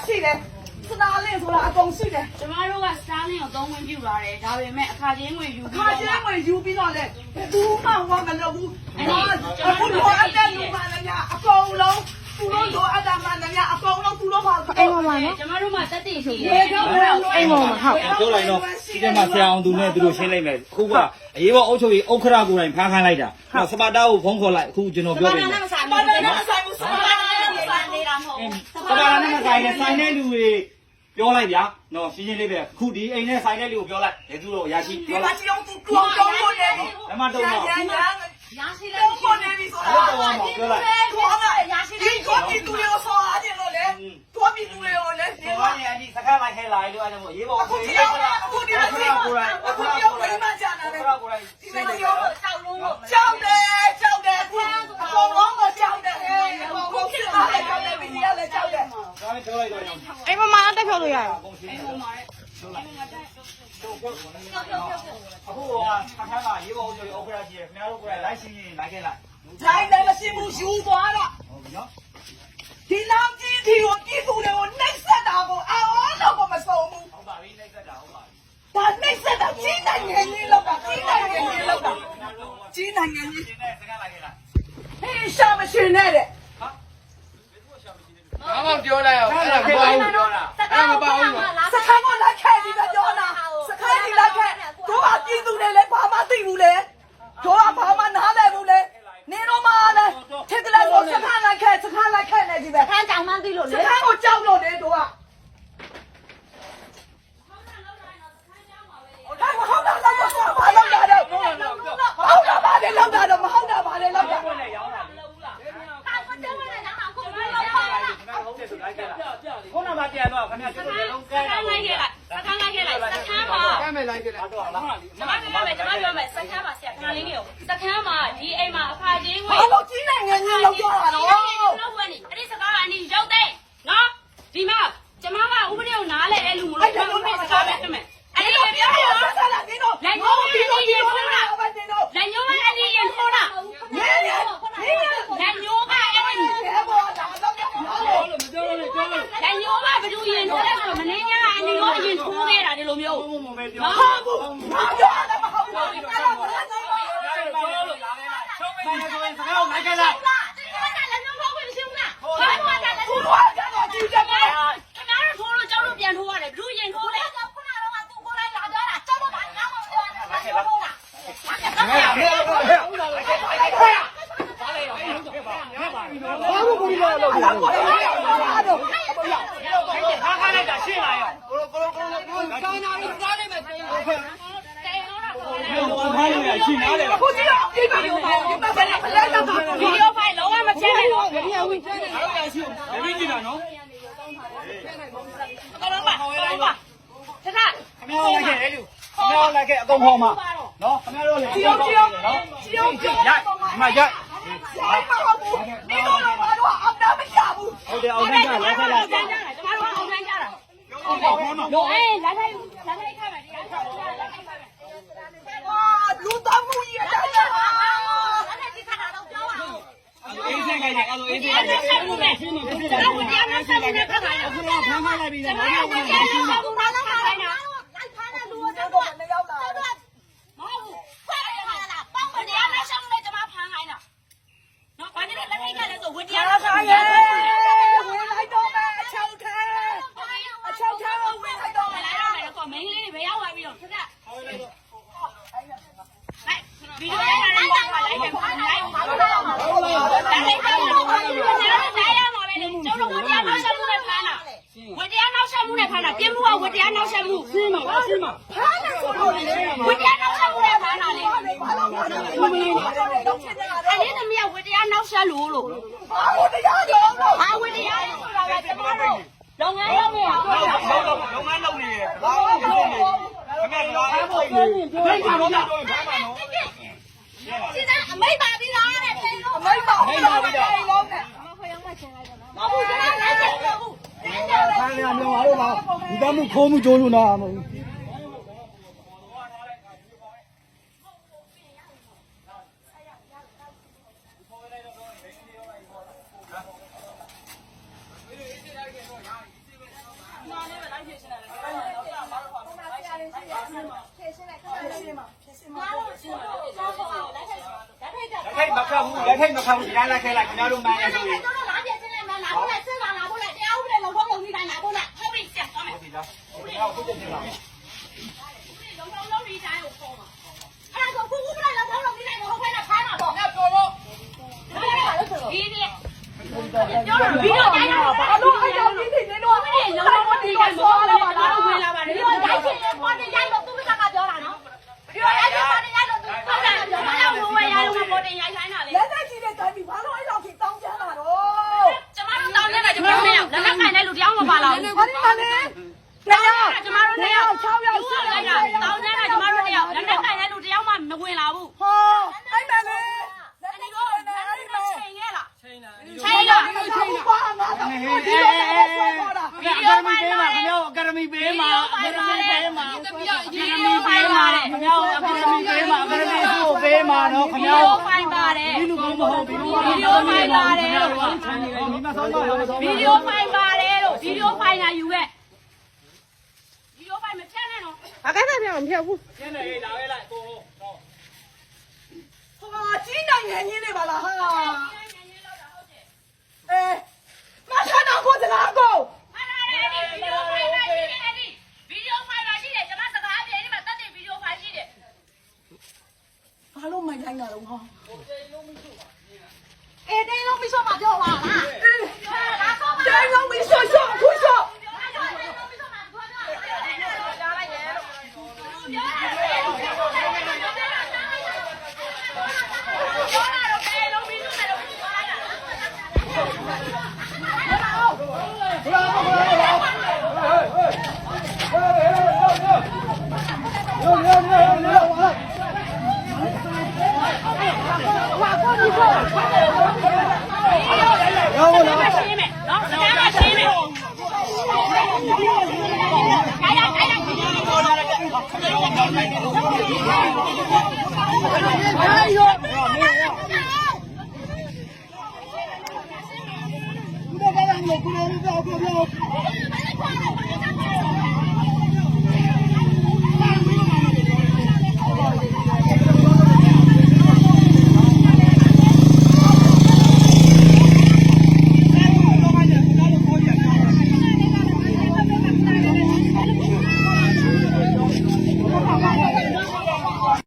ရှိတယ်စတားလင်းဆိုတာအကုန်ရှိတယ် ကျမတို့ကစတားလင်းကိုသုံးဝင်ပြူလာတယ်ဒါပေမဲ့အခါချင်းငွေယူပြီး ခါချင်းဝင်ယူပြီးတော့လေဘူးမှဝမ်းမလို့ဘူးအခုတော့အတက်လူမှလည်းအကုန်လုံးသူတို့လိုအပ်တာမှလည်းအကုန်လုံးသူတို့ပါအိမ်မှာနော် ကျမတို့မှတက်တည်ရှိတယ် အိမ်မှာဟုတ် ပြောလိုက်တော့ဒီထဲမှာဆရာအောင်သူနဲ့သူတို့ရှင်းလိုက်မယ်အခုကအရေးပေါ်အုပ်ချုပ်ရေးဥက္ခရာကိုယ်တိုင်ဖမ်းခိုင်းလိုက်တာစပါတာကိုဖုန်းခေါ်လိုက်အခုကျွန်တော်ပြောပြမယ် ပါလာနဲ့ဆိုင်ဘူးဆိုင်နေတာမဟုတ် စပါတာနဲ့ဆိုင်နဲ့ဆိုင်တဲ့လူတွေပြောလိုက်ဗျာနော်ရှင်းရှင်းလေးပဲအခုဒီအိမ်နဲ့ဆိုင်တဲ့လူကိုပြောလိုက်လေသူတို့ရရှိ ဒီ ပြော မှာ လိုက် ချီအောင်သူကောင်းကောင်းနေပြီ ဓမ္မတော့တော့ ရရှိလဲပေါ်နေပြီဆိုတာ တော့တော့ပြောလိုက် ခေါ်လာဒီကောပြီသူတွေကိုဆောအားနေလို့လေတွားပြီသူတွေကိုလေဒီ ဒီ မှာ မှာအဒီစကားလိုက်ခဲလိုက်လို့အဲ့ဒါမို့ရေးပေါ် အခုဒီအခုဒီကိုယ်တိုင်အခုဒီကိုယ်မှကြာနေတယ် ကိုယ်တိုင် ဒီမှာကြောက်လို့ကြောက်တယ်အခုအကုန်လုံးကိုကြောက်တယ်အကုန်လုံးဖြစ်လာတယ်ကြောက်တယ်ပြီးရလဲကြောက်တယ် ဒါနဲ့ပြောလိုက်တော့ရော အိမ်မမအတက်ဖြုတ်လို့ရရော အခုကခါခါမှာရေးပေါ်အုပ်ချုပ်ရေးဥက္ခရာကြီးရခင်ဗျားတို့ကိုယ်တိုင်လိုက်ရှင်းရင်လိုက်ခဲ့လိုက် တိုင်းလည်းမရှိဘူးယူသွားတော့ ဟုတ်ပြီနော် ဒီလောက်ကြီးဒီကိုပြည်သူတွေကိုနှိပ်စက်တာကိုအော်တော့မဆုံးဘူး ဟုတ်ပါပြီနှိမ့်သက်တာဟုတ်ပါပြီ ဒါနှိပ်စက်တာကြီးနိုင်ငံကြီးလောက်တာကြီးနိုင်ငံကြီးလောက်တာကြီးနိုင်ငံကြီး ရှင်းတဲ့စကားလိုက်ခဲ့လိုက် ဟေးရှာမရှိနဲ့တဲ့ ဘာမှပြောလိုက်အောင်အဲ့ဒါမပေါ့ဘူးပြောတာအဲ့ဒါမပေါ့ဘူး စခန်းကလိုက်ခဲ့ပြီးတော့ပြောတာစခန်းကြီးလိုက်ခဲ့တို့ကပြည်သူတွေလည်းဘာမှသိဘူးလေတို့ကဘာမှနားလည်ဘူးလေနေတော့မှလည်းထက်ကလေးကိုစခန်းလိုက်ခဲ့နေကြီးပဲ ခန်းကြောင်မှန်းသိလို့ စ လေ ခန်းကိုကြောက်လို့လေတို့ကဟုတ်တာတော့ဘာလို့လဲတော့ဟုတ်တာပါလေလောက်တာတော့မဟုတ်တာပါလေလောက်တာ ကိုယ်နဲ့ရောင်းတာလေ ဟာကိုတဲဝင်နေတာဟာကိုမလို့ ခင်ဗျားဟုတ်တယ်ဆိုလိုက်ခဲ့လိုက်ခုနကပြန်တော့ခင်ဗျားကျွတ်တယ်လုံးကဲ စခန်းလိုက်ခဲ့လိုက်စခန်းမှာ ကမ်းမယ်လိုက်ကြတယ် တော့လား ကျမပြောမယ်စခန်းမှာဆရာခဏလေးနေစခန်းမှာဒီအိမ်မှာအခါချင်းငွေ ဘာလို့ကြီးနိုင်ငံကြီးလောက်ကြတာတော့ လောက်ဝင်နေအဲ့ဒီစကားကအနီးရောက်တဲ့နော်ဒီမှာကျမကဥပဒေကိုနားလဲအဲ့လူမလို့ဘာလို့စကားပဲဖြစ်မယ်အဲ့ဒီပြောရအောင် ဆက်လာနေတော့ လက်ညှိုးအနီးရင်ထိုးတာလက်ညှိုးအနီးရင်ထိုးတာ နေနေနေ လက်ညှိုးကအဲ့ဒီ နေဘောတာတော့ပြောလို့ မပြောလို့ပြောလို့ လက်ညှိုးကဘယ်သူရင်ထိုးလဲဆိုတော့မနေညာအနီးရောအရင်ထိုးခဲ့တာဒီလိုမျိုး ဘုံဘုံပဲပြော ဟာဘူးဘာပြောလဲမဟုတ်ဘူးအဲ့ဒါဘာလဲ ပြောလို့လာခဲ့လိုက်ချုံးမနေဆိုရင်စကားကိုလိုက်ခဲ့လိုက် လက်ညှိုးထိုးခွင့်မရှိဘူးလားဘာလို့လဲလက်ညှိုး သူ ထိုး တို့ကတော့ကြည့်ကြပါ ခင်ဗျားတို့ထိုးလို့ကျောင်းတို့ပြန်ထိုးရတယ်ဘယ်သူရင်ထိုးလဲ ခုနကတော့သူကိုယ်တိုင်လာကြတာကျောင်းတော့ဘာငါမှမပြောတာဘာလို့လို့လား ဘာလို့ကိုကြီးလောက်လောက် ဘာလို့လဲဘာလို့ ခါခါလိုက်တာရှင်းလာရော ကိုနာရီစားနေမယ် တဲရောတာပေါ်လဲ ဘုံခိုင်းလို့ရရှင်းနားတယ် ကိုကြီးတော့ဒီဗီဒီယိုမှာဒီမှာလည်းဖလဲတော့ ဗီဒီယိုဖိုင်လုံးဝမချဲနဲ့တော့ ဘယ်ပြီးကြည့်တာနော် ကတော့ပါတော့ပါထထ ခင်ဗျားလိုက်ခဲ့လေလူခင်ဗျားလိုက်ခဲ့အကုန်ခေါ်မှာနော်ခင်ဗျားတို့လည်း ကြည့်အောင်ကြည့်အောင် နော် ကြည့်အောင်ကြည့် ရိုက် အောင် ဒီမှာရိုက် ရိုက်မှာဘူးဒီတော့တော့ဘာလို့အောင်တာမရဘူး ဟုတ်တယ်အောင်နိုင်ကြလိုက်ခဲ့လိုက် ကျန်ကြတာကျမတို့အောင်တိုင်းကြတာ ဟုတ်ပါဘူးနော် လို့အေးလာထိုင်ခါမယ်တရားခါမယ်လာထိုင်ခါမယ် ဟာလူတော်မှုကြီးရတယ်ဟာ အေးစိတ်လိုက်တယ်အဲ့လိုအေးစိတ်လိုက်တယ် ဆက်မှုနဲ့တော့ဝင်ရမ်းဆက်မှုနဲ့ခါခိုင်းတာ အခုတော့ဖမ်းခိုင်းလိုက်ပြီ ကျ နော် မတို့ဝင်ရမ်းဆက်မှုနဲ့ခါခိုင်းတာ တော့မရောက်လာ မဟုတ်ဘူးခွဲရမှာလားပေါင်းဝင်ရမ်းဆက်မှုနဲ့ကျမဖမ်းခိုင်းတာနော်ဘာလို့လက်ထိုက်ကလည်းဆိုဝင်ရမ်း အား ဆက် စား မှု ရဲ နဲ့ ဝင်လိုက်တော့မယ်အချောက်ထဲအချောက်ထဲဝင်လိုက်တော့မယ် လာရမယ်တော့မင်းလေးတွေဘယ်ရောက်သွားပြီးတော့ထက်လိုက်ဗီဒီယိုရိုက်တာလည်းလိုက်တယ်လိုက်လိုက်ပါလို့လိုက်ပါလို့လိုက်ပါလို့လိုက်ရမှာပဲလေကျုပ်တို့ဝတရားနောက်ဆက်မှုနဲ့ဖမ်းတာဝတရားနောက်ဆက်မှုနဲ့ဖမ်းတာပြင်းမှုကဝတရားနောက်ဆက်မှုဆင်းမှာပါဆင်းမှာ ဖမ်းတယ်ဆိုတော့လေ ဝတရားနောက်ဆက်မှုနဲ့ဖမ်းတာလေ ဘာလို့ဖမ်းတယ်မင်းတော့ဖြစ်နေတာ အဲ့ဒီသမီးကဝတရားနောက်ဆက်လို့ ဘာလို့တရားတော့ ဟာဝတရားဆိုတာကကျမတို့လုပ်ငန်းလုပ်နေတာ လုပ်ငန်းလုပ်နေတယ်ဘာလို့ဖြစ်နေခင်ဗျားလာအဲ့ဖို့ဘယ်ကတော့တော့ဖမ်းမှာနော် စီသားအမိတ်ပါပြီးလားတဲ့ဖေလို့ အမိတ်ပါဘူးတော့လုံးနဲ့ မဟုတ်ဘူးကျွန်တော်လိုက်တယ်မဟုတ်ဘူး ဖမ်းရမြောင်ပါတော့ပါဒီတမှုခိုးမှုကြိုးလို့နာမဟုတ်ဘူး ခတ်ဘူးလက်ထိတ်မခတ်ဘူးဒီတိုင်းလိုက်ခဲလိုက်ခင်ဗျားတို့မှန်းရဆိုရင် ကျွန်တော်လာပြချင်းနဲ့လာဖို့နဲ့စဉ်းစားလာဖို့နဲ့တရားဥပဒေလုံထုံးလုံပြီးတိုင်းလာဖို့နဲ့ ဟုတ်ပြီဆက်သွားမယ် ဟုတ်ပြီလားဒီတော့ခုချက်ချင်းပါ လုံးလုံးလုံးဒီတိုင်းကိုပေါ်မှာ အဲ့ဒါဆိုခုဥပဒေလုံထုံးလုံပြီးတိုင်းမဟုတ်ဘဲနဲ့ခိုင်းမှာပေါ့ ညတော်တော့ ဒီဒီပြောတော့ပြီးတော့တိုင်းတော့ ဘာလို့အဲ့ကြောင့်ဒီနေတော့ လုံးလုံးဒီတိုင်းဆောလာပါတော့ဝင်လာပါတယ် ဒီလိုရိုက်ချင်ရင်ပေါ်တင်ရိုက်လို့သူကပြောတာနော်ဒီလိုရိုက်ချင်ပေါ်တင်ရိုက်လို့သူကပြောတာ ဘာလို့ဝယ်ရလို့မပေါ်တင်ရိုက်ခိုင်းတာလဲ လက်သက်ကြီးတဲ့တိုင်းဘာလို့အဲ့လောက်ထိတောင်းချမ်းတာတော့ ကျမတို့တောင်းနေတာကျမတို့နဲ့လက်လက်ခိုင်တဲ့လူတယောက်မပါလာဘူး ဘာလို့လဲတရား ကျမတို့နဲ့ရောက် 6ယောက် ယူလိုက်တာတောင်းနေတာကျမတို့နဲ့ရောက်လက်လက်ခိုင်တဲ့လူတယောက်မှမဝင်လာဘူး ဟောအဲ့မဲ့လေလက်သက်ကြီးနဲ့အဲ့ဒီမဲ့ ချိန်ခဲ့လား ချိန်တာ ချိန်လား ဒီလိုပါငါတော့ဒီလိုဆွဲခေါ်တာ အကယ်ဒမီပေးမှာခင်ဗျားအကယ်ဒမီပေးမှာအကယ်ဒမီပေးမှာအကယ်ဒမီပေးမှာခင်ဗျားအကယ်ဒမီပေးမှာအကယ်ဒမီကိုပေးမှာနော်ခင်ဗျား ဖိုင်ပါတယ် ဒီလူကောမဟုတ်ဘူး ဗီဒီယိုဖိုင်ပါတယ်လို့ မိမဆောင်တော့မဆောင် ဗီဒီယိုဖိုင်ပါတယ်လို့ဗီဒီယိုဖိုင်လာယူခဲ့ဗီဒီယိုဖိုင်မဖြတ်နဲ့နော် ကျင်းနေရေးလာခဲ့လိုက်ကိုဟုတ် ဟာကြီးနိုင်ငံကြီးနေပါလားဟာမဆန်တော့ကိုစကားကို မှန်ပါတယ်ဒီဗီဒီယိုဖိုင်မှာရှိတယ်ဒီဗီဒီယိုဖိုင်မှာရှိတယ်ကျွန်မစကားပြေဒီမှာတက်တဲ့ဗီဒီယိုဖိုင်ရှိတယ် ဘာလို့မိုင်လိုက်တာတော့ဟာ အေးတင်းလုံးမဆိုမှပြောပါလားလာတော့ တိုင်းလုံးမဆော့ဆော့ခွဆော့ Hãy subscribe cho kênh Ghiền Mì Gõ để không bỏ lỡ